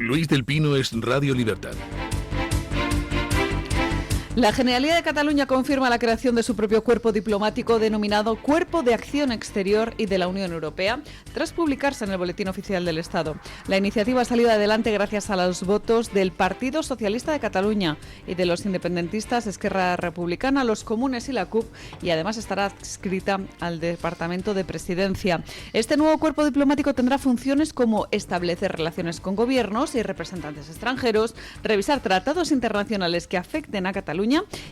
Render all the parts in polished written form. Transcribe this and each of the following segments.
Luis del Pino es Radio Libertad. La Generalidad de Cataluña confirma la creación de su propio cuerpo diplomático denominado Cuerpo de Acción Exterior y de la Unión Europea, tras publicarse en el Boletín Oficial del Estado. La iniciativa ha salido adelante gracias a los votos del Partido Socialista de Cataluña y de los independentistas Esquerra Republicana, los Comunes y la CUP, y además estará adscrita al Departamento de Presidencia. Este nuevo cuerpo diplomático tendrá funciones como establecer relaciones con gobiernos y representantes extranjeros, revisar tratados internacionales que afecten a Cataluña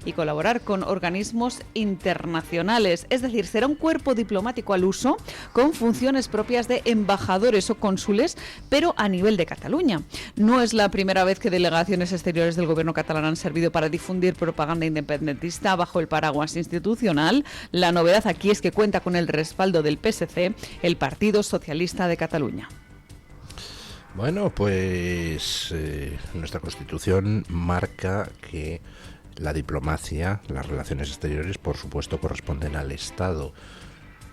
y colaborar con organismos internacionales. Es decir, será un cuerpo diplomático al uso con funciones propias de embajadores o cónsules, pero a nivel de Cataluña. No es la primera vez que delegaciones exteriores del gobierno catalán han servido para difundir propaganda independentista bajo el paraguas institucional. La novedad aquí es que cuenta con el respaldo del PSC, el Partido Socialista de Cataluña. Bueno, pues nuestra Constitución marca que la diplomacia, las relaciones exteriores, por supuesto, corresponden al Estado,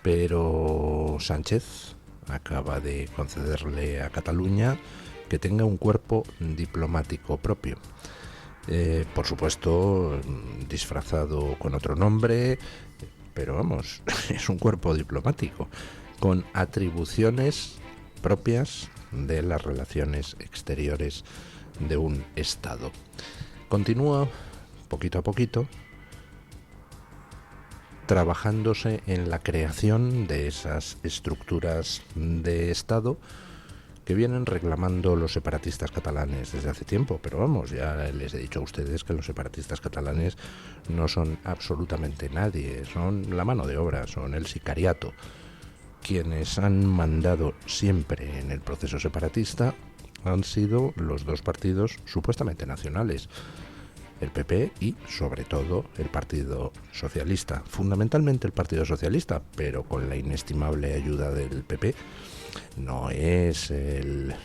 pero Sánchez acaba de concederle a Cataluña que tenga un cuerpo diplomático propio. Por supuesto, disfrazado con otro nombre, pero vamos, es un cuerpo diplomático, con atribuciones propias de las relaciones exteriores de un Estado. Continúa poquito a poquito trabajándose en la creación de esas estructuras de Estado que vienen reclamando los separatistas catalanes desde hace tiempo, pero vamos, ya les he dicho a ustedes que los separatistas catalanes no son absolutamente nadie, son la mano de obra, son el sicariato. Quienes han mandado siempre en el proceso separatista han sido los dos partidos supuestamente nacionales, el PP y, sobre todo, el Partido Socialista. Fundamentalmente el Partido Socialista, pero con la inestimable ayuda del PP. No es el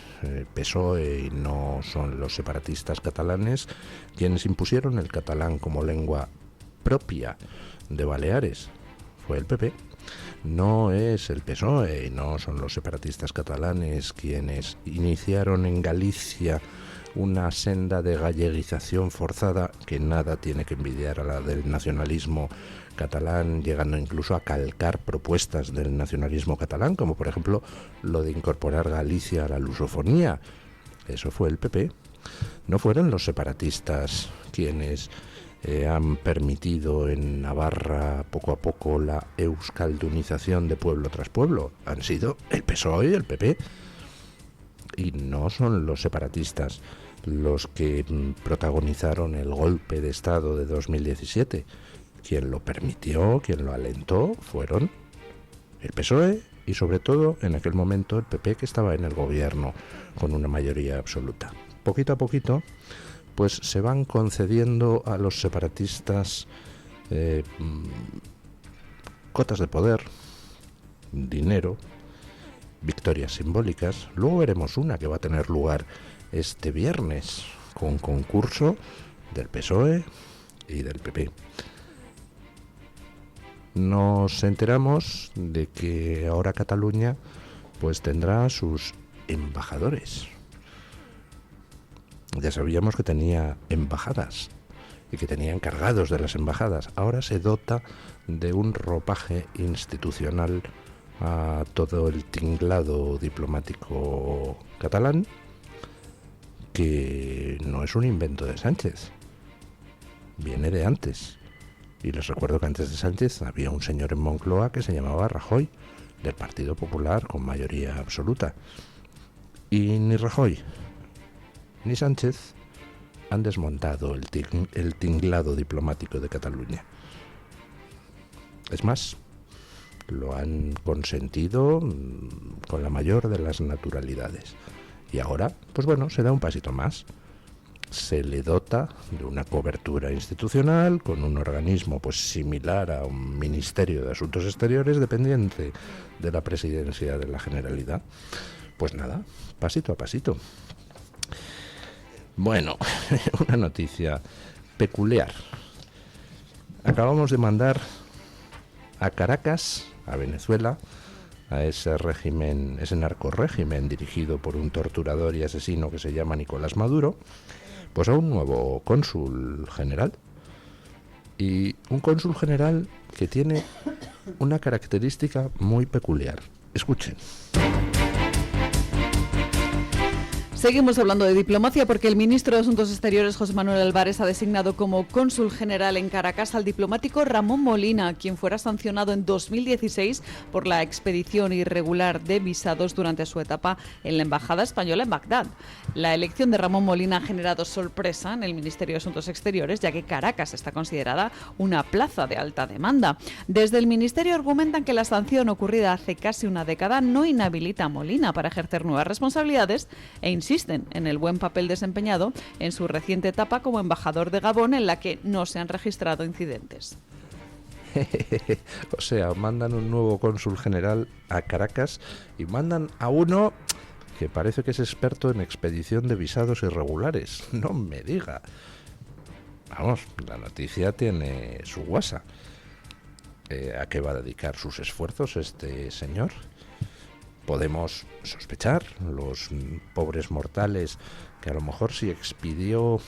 PSOE y no son los separatistas catalanes quienes impusieron el catalán como lengua propia de Baleares. Fue el PP. No es el PSOE y no son los separatistas catalanes quienes iniciaron en Galicia una senda de galleguización forzada que nada tiene que envidiar a la del nacionalismo catalán, llegando incluso a calcar propuestas del nacionalismo catalán, como por ejemplo lo de incorporar Galicia a la lusofonía. Eso fue el PP. No fueron los separatistas quienes han permitido en Navarra poco a poco la euskaldunización de pueblo tras pueblo. Han sido el PSOE y el PP. Y no son los separatistas los que protagonizaron el golpe de Estado de 2017. Quien lo permitió, quien lo alentó, fueron el PSOE y sobre todo en aquel momento el PP, que estaba en el gobierno con una mayoría absoluta. Poquito a poquito pues se van concediendo a los separatistas cotas de poder, dinero, victorias simbólicas. Luego veremos una que va a tener lugar este viernes con concurso del PSOE y del PP. Nos enteramos de que ahora Cataluña pues tendrá sus embajadores. Ya sabíamos que tenía embajadas y que tenía encargados de las embajadas. Ahora se dota de un ropaje institucional a todo el tinglado diplomático catalán, que no es un invento de Sánchez, viene de antes. Y les recuerdo que antes de Sánchez había un señor en Moncloa que se llamaba Rajoy, del Partido Popular con mayoría absoluta. Y ni Rajoy ni Sánchez han desmontado el tinglado diplomático de Cataluña. Es más, lo han consentido con la mayor de las naturalidades. Y ahora, pues bueno, se da un pasito más. Se le dota de una cobertura institucional con un organismo pues similar a un Ministerio de Asuntos Exteriores dependiente de la Presidencia de la Generalidad. Pues nada, pasito a pasito. Bueno, una noticia peculiar. Acabamos de mandar a Caracas, a Venezuela, a ese régimen, ese narcorrégimen dirigido por un torturador y asesino que se llama Nicolás Maduro, pues a un nuevo cónsul general. Y un cónsul general que tiene una característica muy peculiar. Escuchen. Seguimos hablando de diplomacia porque el ministro de Asuntos Exteriores, José Manuel Álvarez, ha designado como cónsul general en Caracas al diplomático Ramón Molina, quien fuera sancionado en 2016 por la expedición irregular de visados durante su etapa en la Embajada Española en Bagdad. La elección de Ramón Molina ha generado sorpresa en el Ministerio de Asuntos Exteriores, ya que Caracas está considerada una plaza de alta demanda. Desde el Ministerio argumentan que la sanción ocurrida hace casi una década no inhabilita a Molina para ejercer nuevas responsabilidades e insisten en el buen papel desempeñado en su reciente etapa como embajador de Gabón, en la que no se han registrado incidentes. O sea, mandan un nuevo cónsul general a Caracas y mandan a uno que parece que es experto en expedición de visados irregulares. No me diga. Vamos, la noticia tiene su guasa. ¿A qué va a dedicar sus esfuerzos este señor? Podemos sospechar, los pobres mortales, que a lo mejor si expidió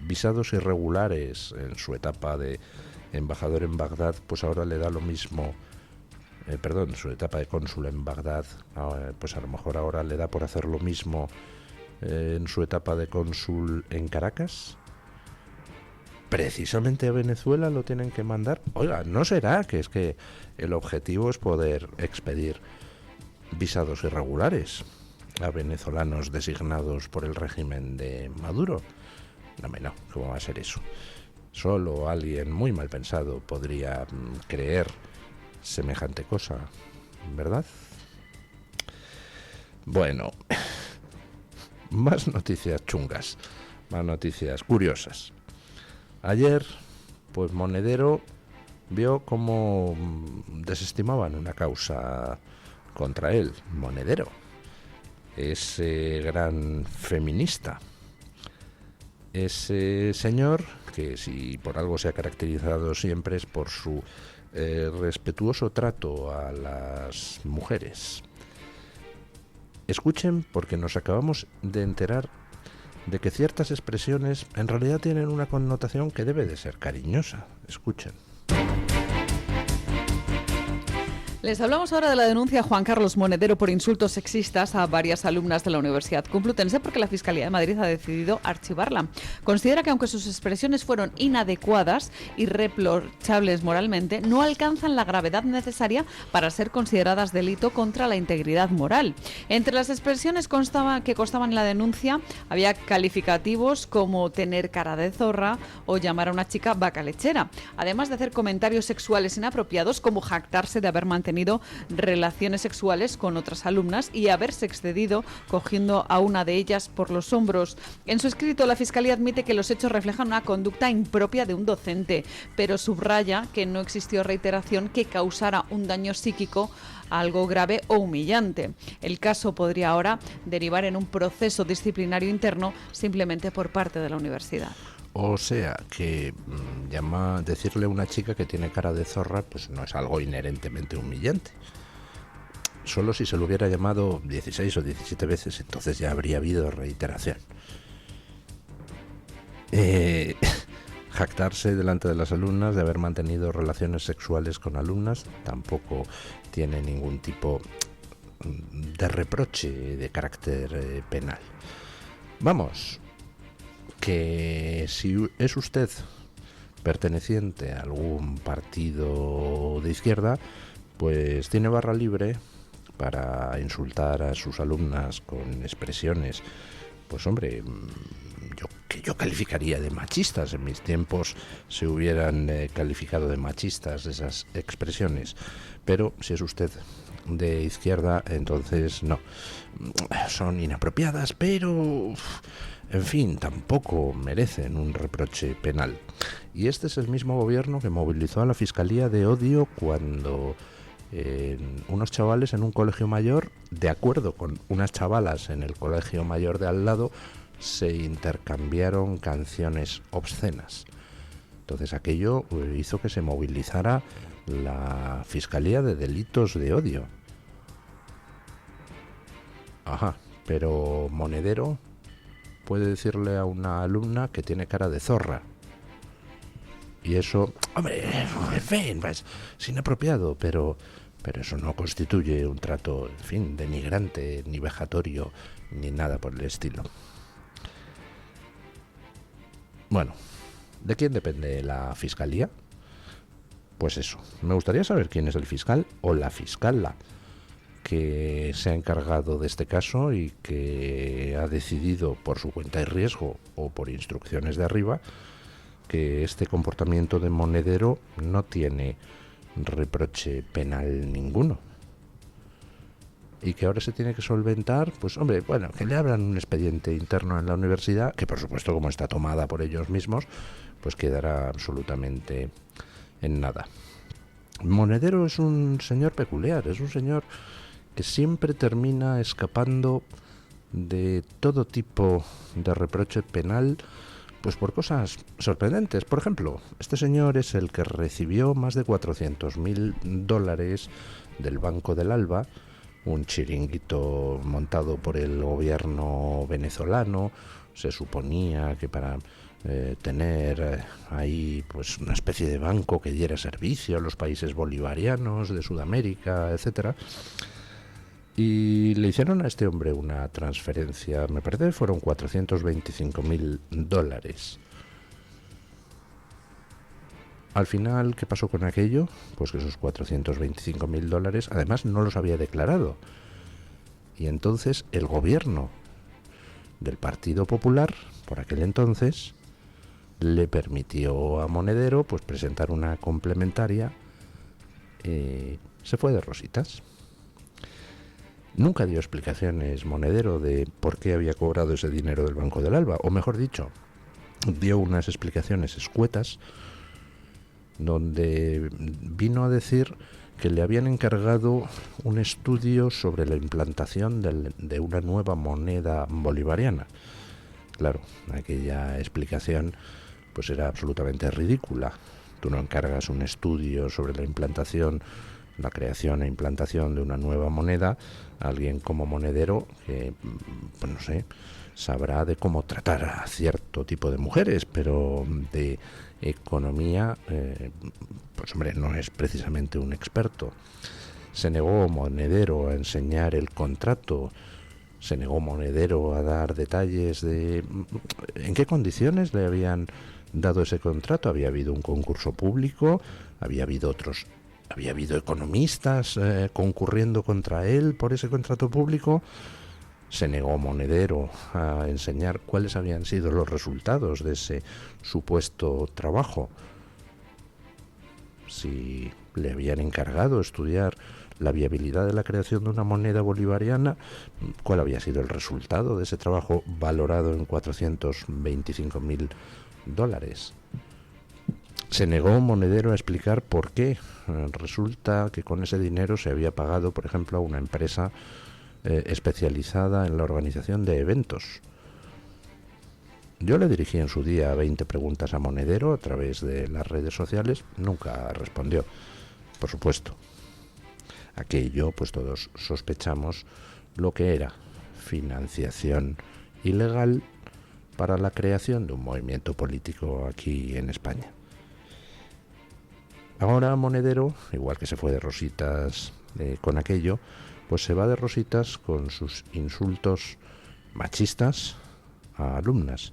visados irregulares en su etapa de embajador en Bagdad, pues ahora le da lo mismo, su etapa de cónsul en Bagdad, pues a lo mejor ahora le da por hacer lo mismo en su etapa de cónsul en Caracas. Precisamente a Venezuela lo tienen que mandar. Oiga, ¿no será que es que el objetivo es poder expedir visados irregulares a venezolanos designados por el régimen de Maduro? No, ¿cómo va a ser eso? Solo alguien muy mal pensado podría creer semejante cosa, ¿verdad? Bueno, más noticias chungas, más noticias curiosas. Ayer, pues Monedero vio cómo desestimaban una causa contra él. Monedero, ese gran feminista, ese señor que si por algo se ha caracterizado siempre es por su respetuoso trato a las mujeres. Escuchen, porque nos acabamos de enterar de que ciertas expresiones en realidad tienen una connotación que debe de ser cariñosa. Escuchen. Les hablamos ahora de la denuncia a Juan Carlos Monedero por insultos sexistas a varias alumnas de la Universidad Complutense, porque la Fiscalía de Madrid ha decidido archivarla. Considera que aunque sus expresiones fueron inadecuadas y reprochables moralmente, no alcanzan la gravedad necesaria para ser consideradas delito contra la integridad moral. Entre las expresiones que constaban en la denuncia había calificativos como tener cara de zorra o llamar a una chica vaca lechera, además de hacer comentarios sexuales inapropiados como jactarse de haber mantenido relaciones sexuales con otras alumnas y haberse excedido cogiendo a una de ellas por los hombros. En su escrito, la Fiscalía admite que los hechos reflejan una conducta impropia de un docente, pero subraya que no existió reiteración que causara un daño psíquico, algo grave o humillante. El caso podría ahora derivar en un proceso disciplinario interno simplemente por parte de la universidad. O sea, que decirle a una chica que tiene cara de zorra, pues no es algo inherentemente humillante. Solo si se lo hubiera llamado 16 o 17 veces, entonces ya habría habido reiteración. Jactarse delante de las alumnas de haber mantenido relaciones sexuales con alumnas tampoco tiene ningún tipo de reproche de carácter penal. Vamos, que si es usted perteneciente a algún partido de izquierda, pues tiene barra libre para insultar a sus alumnas con expresiones, pues hombre, yo calificaría de machistas. En mis tiempos se hubieran calificado de machistas esas expresiones, pero si es usted de izquierda, entonces no, son inapropiadas, pero en fin, tampoco merecen un reproche penal. Y este es el mismo gobierno que movilizó a la Fiscalía de Odio cuando unos chavales en un colegio mayor, de acuerdo con unas chavalas en el colegio mayor de al lado, se intercambiaron canciones obscenas. Entonces aquello hizo que se movilizara la Fiscalía de Delitos de Odio. Ajá, pero Monedero puede decirle a una alumna que tiene cara de zorra. Y eso, hombre, en fin, es inapropiado, pero eso no constituye un trato, en fin, denigrante, ni vejatorio, ni nada por el estilo. Bueno, ¿de quién depende la Fiscalía? Pues eso, me gustaría saber quién es el fiscal o la fiscala que se ha encargado de este caso y que ha decidido por su cuenta y riesgo o por instrucciones de arriba que este comportamiento de Monedero no tiene reproche penal ninguno y que ahora se tiene que solventar, pues hombre, bueno, que le abran un expediente interno en la universidad, que por supuesto, como está tomada por ellos mismos, pues quedará absolutamente en nada. Monedero es un señor peculiar, es un señor que siempre termina escapando de todo tipo de reproche penal, pues por cosas sorprendentes. Por ejemplo, este señor es el que recibió más de $400.000 del Banco del Alba, un chiringuito montado por el gobierno venezolano. Se suponía que para tener ahí pues una especie de banco que diera servicio a los países bolivarianos de Sudamérica, etcétera. Y le hicieron a este hombre una transferencia, me parece que fueron $425.000. Al final, ¿qué pasó con aquello? Pues que esos $425.000, además, no los había declarado. Y entonces el gobierno del Partido Popular, por aquel entonces, le permitió a Monedero pues presentar una complementaria. Se fue de rositas. Nunca dio explicaciones Monedero de por qué había cobrado ese dinero del Banco del Alba, o mejor dicho, dio unas explicaciones escuetas donde vino a decir que le habían encargado un estudio sobre la implantación de una nueva moneda bolivariana. Claro, aquella explicación pues era absolutamente ridícula. Tú no encargas un estudio sobre la implantación, la creación e implantación de una nueva moneda a alguien como Monedero, que, pues no sé, sabrá de cómo tratar a cierto tipo de mujeres, pero de economía, pues hombre, no es precisamente un experto. Se negó Monedero a enseñar el contrato, se negó Monedero a dar detalles de en qué condiciones le habían dado ese contrato. Había habido un concurso público, había habido economistas concurriendo contra él por ese contrato público. Se negó Monedero a enseñar cuáles habían sido los resultados de ese supuesto trabajo. Si le habían encargado estudiar la viabilidad de la creación de una moneda bolivariana, cuál había sido el resultado de ese trabajo valorado en $425.000. Se negó Monedero a explicar por qué. Resulta que con ese dinero se había pagado, por ejemplo, a una empresa especializada en la organización de eventos. Yo le dirigí en su día 20 preguntas a Monedero a través de las redes sociales, nunca respondió, por supuesto. Aquello, pues todos sospechamos lo que era financiación ilegal para la creación de un movimiento político aquí en España. Ahora Monedero, igual que se fue de rositas con aquello, pues se va de rositas con sus insultos machistas a alumnas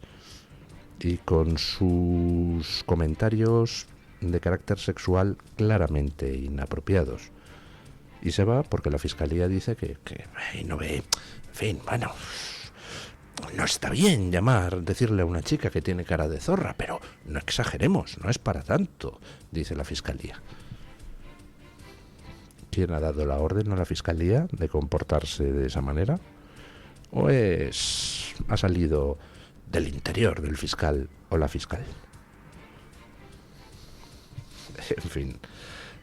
y con sus comentarios de carácter sexual claramente inapropiados. Y se va porque la Fiscalía dice que no ve, en fin, bueno, no está bien decirle a una chica que tiene cara de zorra, pero no exageremos, no es para tanto, dice la Fiscalía. ¿Quién ha dado la orden a la Fiscalía de comportarse de esa manera? ¿O ha salido del interior del fiscal o la fiscal? En fin.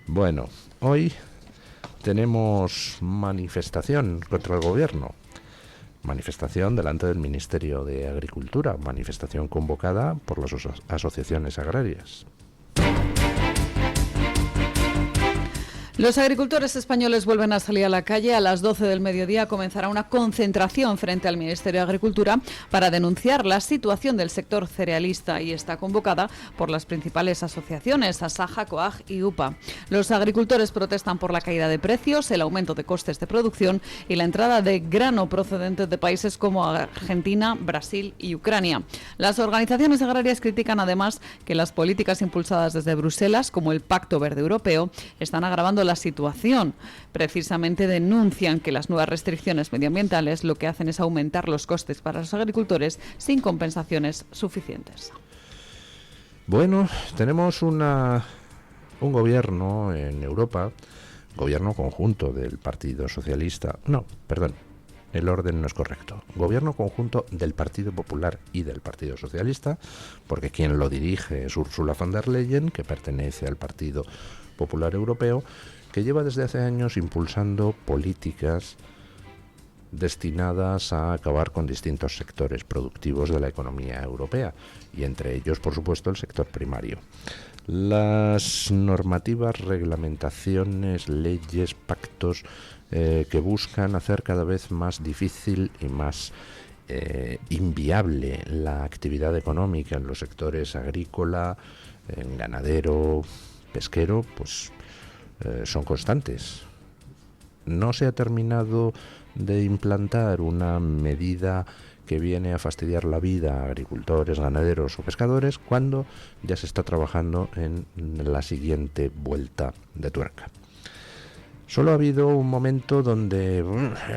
Bueno, hoy tenemos manifestación contra el gobierno. Manifestación delante del Ministerio de Agricultura. Manifestación convocada por las asociaciones agrarias. Los agricultores españoles vuelven a salir a la calle. A las 12 del mediodía comenzará una concentración frente al Ministerio de Agricultura para denunciar la situación del sector cerealista y está convocada por las principales asociaciones, Asaja, COAG y UPA. Los agricultores protestan por la caída de precios, el aumento de costes de producción y la entrada de grano procedente de países como Argentina, Brasil y Ucrania. Las organizaciones agrarias critican además que las políticas impulsadas desde Bruselas, como el Pacto Verde Europeo, están agravando la situación. Precisamente denuncian que las nuevas restricciones medioambientales lo que hacen es aumentar los costes para los agricultores sin compensaciones suficientes. Bueno, tenemos un gobierno en Europa, gobierno conjunto del Partido Socialista, no, perdón, el orden no es correcto, gobierno conjunto del Partido Popular y del Partido Socialista, porque quien lo dirige es Ursula von der Leyen, que pertenece al Partido Popular Europeo, que lleva desde hace años impulsando políticas destinadas a acabar con distintos sectores productivos de la economía europea, y entre ellos, por supuesto, el sector primario. Las normativas, reglamentaciones, leyes, pactos que buscan hacer cada vez más difícil y más inviable la actividad económica en los sectores agrícola, ganadero, pesquero, pues son constantes. No se ha terminado de implantar una medida que viene a fastidiar la vida a agricultores, ganaderos o pescadores cuando ya se está trabajando en la siguiente vuelta de tuerca. Solo ha habido un momento donde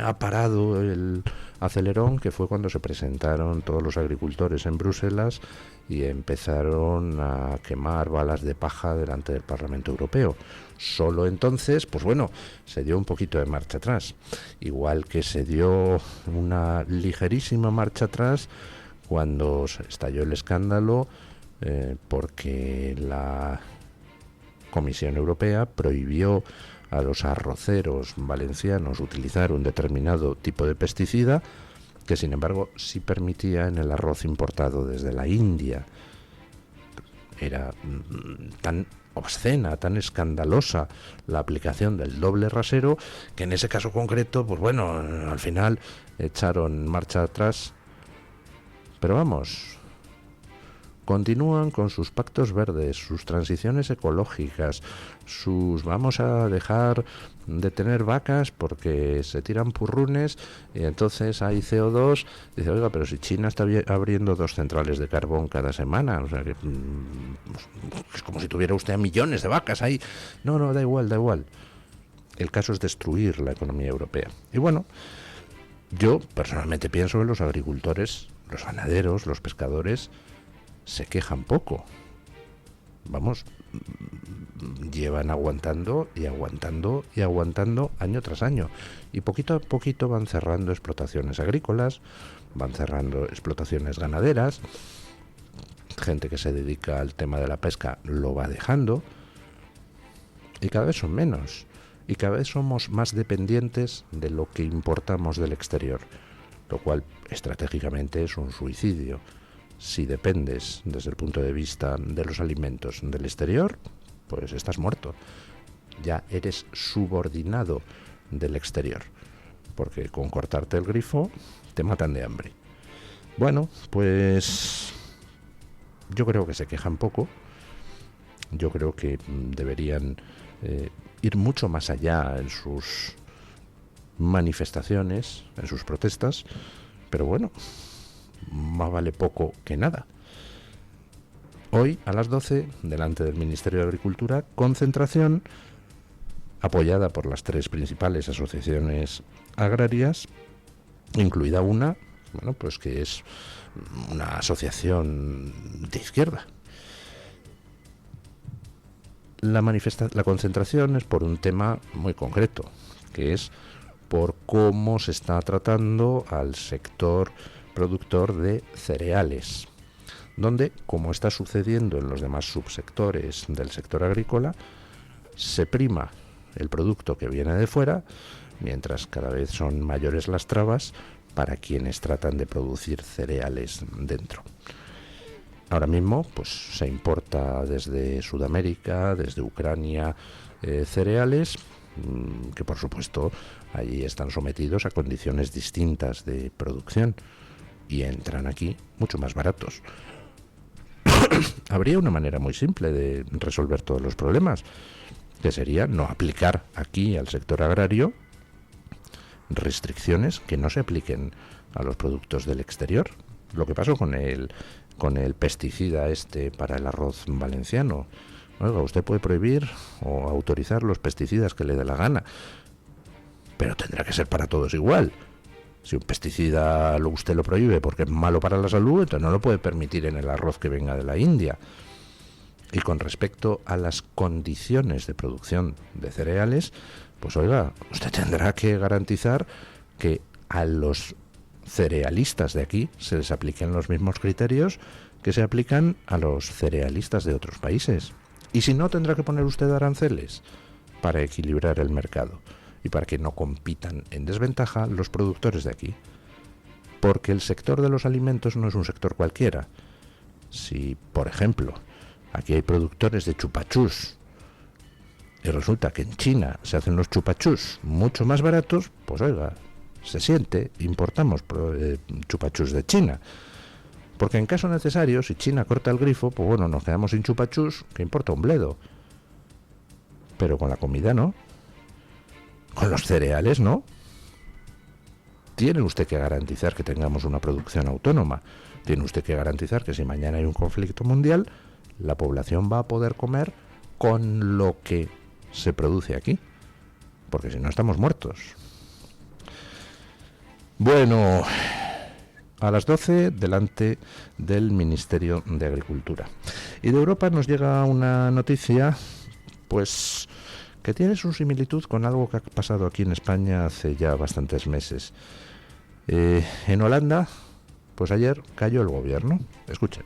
ha parado el acelerón, que fue cuando se presentaron todos los agricultores en Bruselas y empezaron a quemar balas de paja delante del Parlamento Europeo. Solo entonces, pues bueno, se dio un poquito de marcha atrás. Igual que se dio una ligerísima marcha atrás cuando estalló el escándalo porque la Comisión Europea prohibió a los arroceros valencianos utilizar un determinado tipo de pesticida que, sin embargo, sí permitía en el arroz importado desde la India. Era tan obscena, tan escandalosa la aplicación del doble rasero, que en ese caso concreto, pues bueno, al final echaron marcha atrás. Pero vamos, continúan con sus pactos verdes, sus transiciones ecológicas, sus vamos a dejar de tener vacas porque se tiran purrunes y entonces hay CO2. Dice, oiga, pero si China está abriendo 2 centrales de carbón cada semana, o sea que es como si tuviera usted a millones de vacas ahí. No, da igual. El caso es destruir la economía europea. Y bueno, yo personalmente pienso que los agricultores, los ganaderos, los pescadores se quejan poco. Vamos, llevan aguantando año tras año, y poquito a poquito van cerrando explotaciones agrícolas, van cerrando explotaciones ganaderas, gente que se dedica al tema de la pesca lo va dejando, y cada vez son menos, y cada vez somos más dependientes de lo que importamos del exterior, lo cual estratégicamente es un suicidio. Si dependes desde el punto de vista de los alimentos del exterior, pues estás muerto. Ya eres subordinado del exterior, porque con cortarte el grifo te matan de hambre. Bueno, pues yo creo que se quejan poco. Yo creo que deberían ir mucho más allá en sus manifestaciones, en sus protestas, pero bueno, más vale poco que nada. Hoy a las 12, delante del Ministerio de Agricultura, concentración apoyada por las 3 principales asociaciones agrarias, incluida una, bueno, pues que es una asociación de izquierda. La concentración es por un tema muy concreto, que es por cómo se está tratando al sector productor de cereales, donde, como está sucediendo en los demás subsectores del sector agrícola, se prima el producto que viene de fuera, mientras cada vez son mayores las trabas para quienes tratan de producir cereales dentro. Ahora mismo pues se importa desde Sudamérica, desde Ucrania, cereales que por supuesto allí están sometidos a condiciones distintas de producción y entran aquí mucho más baratos. Habría una manera muy simple de resolver todos los problemas, que sería no aplicar aquí al sector agrario restricciones que no se apliquen a los productos del exterior. Lo que pasó con el pesticida para el arroz valenciano. Oiga, usted puede prohibir o autorizar los pesticidas que le dé la gana, pero tendrá que ser para todos igual. Si un pesticida usted lo prohíbe porque es malo para la salud, entonces no lo puede permitir en el arroz que venga de la India. Y con respecto a las condiciones de producción de cereales, pues oiga, usted tendrá que garantizar que a los cerealistas de aquí se les apliquen los mismos criterios que se aplican a los cerealistas de otros países. Y si no, tendrá que poner usted aranceles para equilibrar el mercado y para que no compitan en desventaja los productores de aquí. Porque el sector de los alimentos no es un sector cualquiera. Si, por ejemplo, aquí hay productores de chupachús y resulta que en China se hacen los chupachús mucho más baratos, pues oiga, se siente, importamos chupachús de China. Porque en caso necesario, si China corta el grifo, pues bueno, nos quedamos sin chupachús, que importa un bledo. Pero con la comida no. Con los cereales no. Tiene usted que garantizar que tengamos una producción autónoma. Tiene usted que garantizar que si mañana hay un conflicto mundial, la población va a poder comer con lo que se produce aquí. Porque si no, estamos muertos. Bueno, a las 12 delante del Ministerio de Agricultura. Y de Europa nos llega una noticia, pues, que tiene su similitud con algo que ha pasado aquí en España hace ya bastantes meses. En Holanda, pues ayer cayó el gobierno. Escuchen.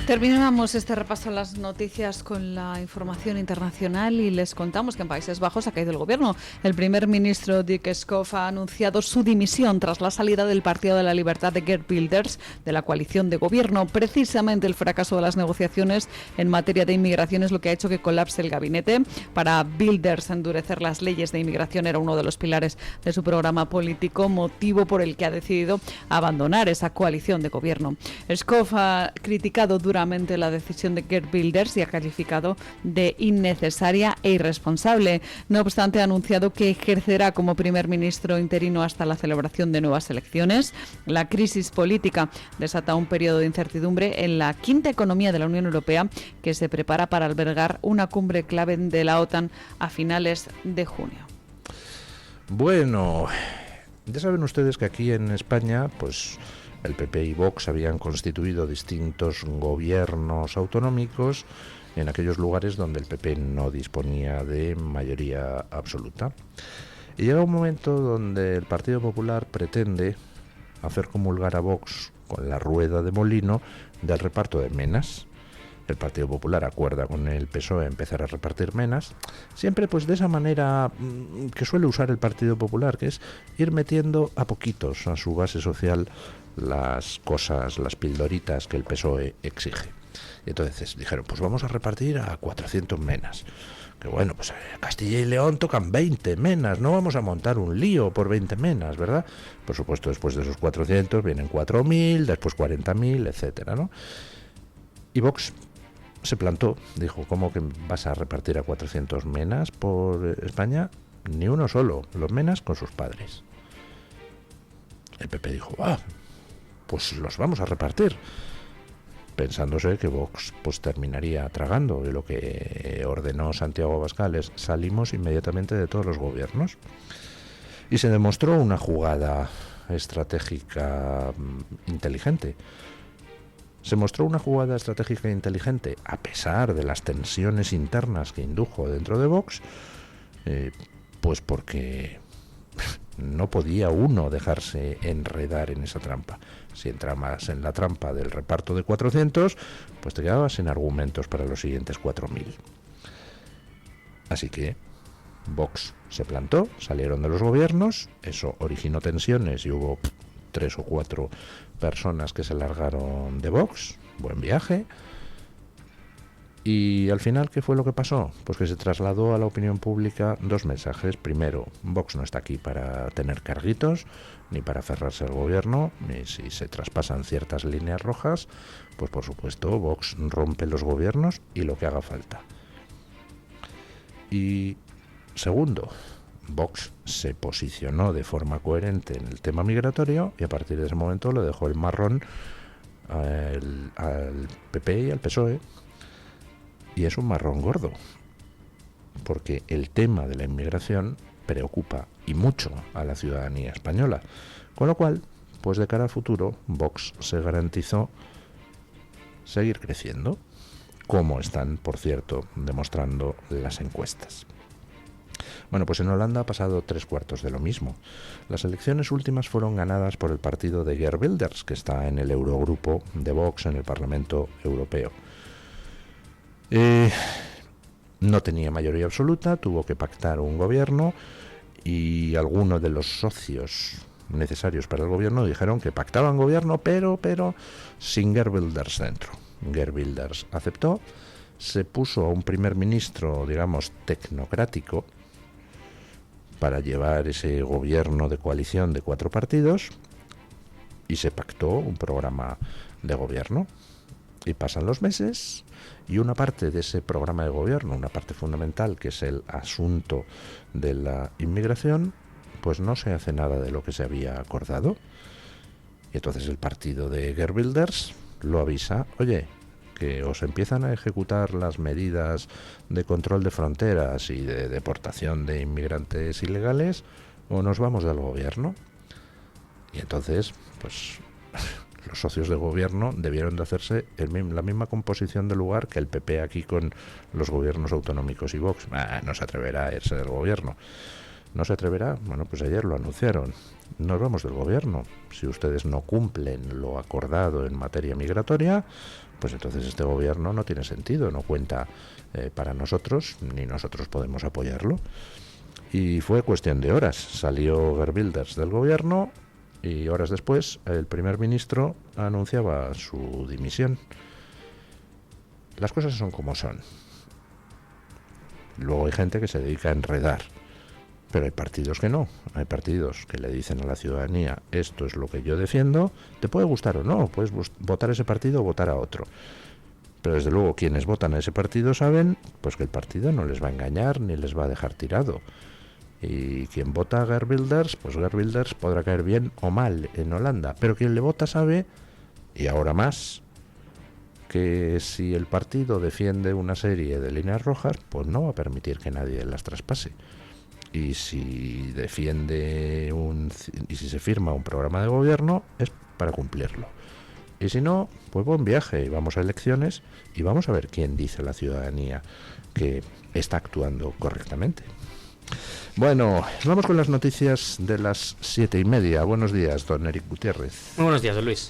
Terminamos este repaso a las noticias con la información internacional y les contamos que en Países Bajos ha caído el gobierno. El primer ministro Dick Schoof ha anunciado su dimisión tras la salida del Partido de la Libertad de Geert Wilders de la coalición de gobierno. Precisamente el fracaso de las negociaciones en materia de inmigración es lo que ha hecho que colapse el gabinete. Para Wilders, endurecer las leyes de inmigración era uno de los pilares de su programa político, motivo por el que ha decidido abandonar esa coalición de gobierno. Schoof ha criticado duramente la decisión de Geert Wilders y ha calificado de innecesaria e irresponsable. No obstante, ha anunciado que ejercerá como primer ministro interino hasta la celebración de nuevas elecciones. La crisis política desata un periodo de incertidumbre en la quinta economía de la Unión Europea, que se prepara para albergar una cumbre clave de la OTAN a finales de junio. Bueno, ya saben ustedes que aquí en España, pues el PP y Vox habían constituido distintos gobiernos autonómicos en aquellos lugares donde el PP no disponía de mayoría absoluta. Y llega un momento donde el Partido Popular pretende hacer comulgar a Vox con la rueda de molino del reparto de menas. El Partido Popular acuerda con el PSOE empezar a repartir menas, siempre pues de esa manera que suele usar el Partido Popular, que es ir metiendo a poquitos a su base social las cosas, las pildoritas que el PSOE exige. Y entonces dijeron, pues vamos a repartir a 400 menas. Que bueno, pues Castilla y León tocan 20 menas, no vamos a montar un lío por 20 menas, ¿verdad? Por supuesto, después de esos 400 vienen 4.000, después 40.000, etcétera, ¿no? Y Vox se plantó, dijo, ¿cómo que vas a repartir a 400 menas por España? Ni uno solo, los menas con sus padres. El PP dijo, pues los vamos a repartir, pensándose que Vox pues terminaría tragando, y lo que ordenó Santiago Abascal es salimos inmediatamente de todos los gobiernos. Y se demostró una jugada estratégica inteligente. Se mostró una jugada estratégica inteligente a pesar de las tensiones internas que indujo dentro de Vox, pues porque no podía uno dejarse enredar en esa trampa. Si entrabas en la trampa del reparto de 400, pues te quedabas sin argumentos para los siguientes 4.000. Así que Vox se plantó, salieron de los gobiernos, eso originó tensiones y hubo 3 o 4 personas que se largaron de Vox. Buen viaje. Y al final, ¿qué fue lo que pasó? Pues que se trasladó a la opinión pública 2 mensajes. Primero, Vox no está aquí para tener carguitos, ni para aferrarse al gobierno, ni si se traspasan ciertas líneas rojas, pues por supuesto Vox rompe los gobiernos y lo que haga falta. Y segundo, Vox se posicionó de forma coherente en el tema migratorio y a partir de ese momento le dejó el marrón al PP y al PSOE. Y es un marrón gordo, porque el tema de la inmigración preocupa y mucho a la ciudadanía española. Con lo cual, pues de cara al futuro, Vox se garantizó seguir creciendo, como están, por cierto, demostrando las encuestas. Bueno, pues en Holanda ha pasado 3/4 de lo mismo. Las elecciones últimas fueron ganadas por el partido de Geert Wilders, que está en el Eurogrupo de Vox en el Parlamento Europeo. No tenía mayoría absoluta, tuvo que pactar un gobierno y algunos de los socios necesarios para el gobierno dijeron que pactaban gobierno, pero sin Geert Wilders dentro. Geert Wilders aceptó, se puso a un primer ministro, digamos, tecnocrático para llevar ese gobierno de coalición de 4 partidos y se pactó un programa de gobierno. Y pasan los meses y una parte de ese programa de gobierno, una parte fundamental que es el asunto de la inmigración, pues no se hace nada de lo que se había acordado. Y entonces el partido de Geert Wilders lo avisa: oye, que os empiezan a ejecutar las medidas de control de fronteras y de deportación de inmigrantes ilegales o nos vamos del gobierno. Y entonces, pues los socios de gobierno debieron de hacerse la misma composición de lugar que el PP aquí con los gobiernos autonómicos y Vox. No se atreverá a irse del gobierno. ¿No se atreverá? Bueno, pues ayer lo anunciaron. Nos vamos del gobierno. Si ustedes no cumplen lo acordado en materia migratoria, pues entonces este gobierno no tiene sentido, no cuenta para nosotros, ni nosotros podemos apoyarlo. Y fue cuestión de horas. Salió Geert Wilders del gobierno y horas después el primer ministro anunciaba su dimisión. Las cosas son como son. Luego hay gente que se dedica a enredar, pero hay partidos que no. Hay partidos que le dicen a la ciudadanía: esto es lo que yo defiendo, te puede gustar o no, puedes votar a ese partido o votar a otro. Pero desde luego quienes votan a ese partido saben pues que el partido no les va a engañar ni les va a dejar tirado. Y quien vota a Geert Wilders, pues Geert Wilders podrá caer bien o mal en Holanda, pero quien le vota sabe, y ahora más, que si el partido defiende una serie de líneas rojas, pues no va a permitir que nadie las traspase. Y si defiende y si se firma un programa de gobierno, es para cumplirlo. Y si no, pues buen viaje, y vamos a elecciones y vamos a ver quién dice a la ciudadanía que está actuando correctamente. Bueno, vamos con las noticias de las 7:30. Buenos días, don Eric Gutiérrez. Muy buenos días, don Luis.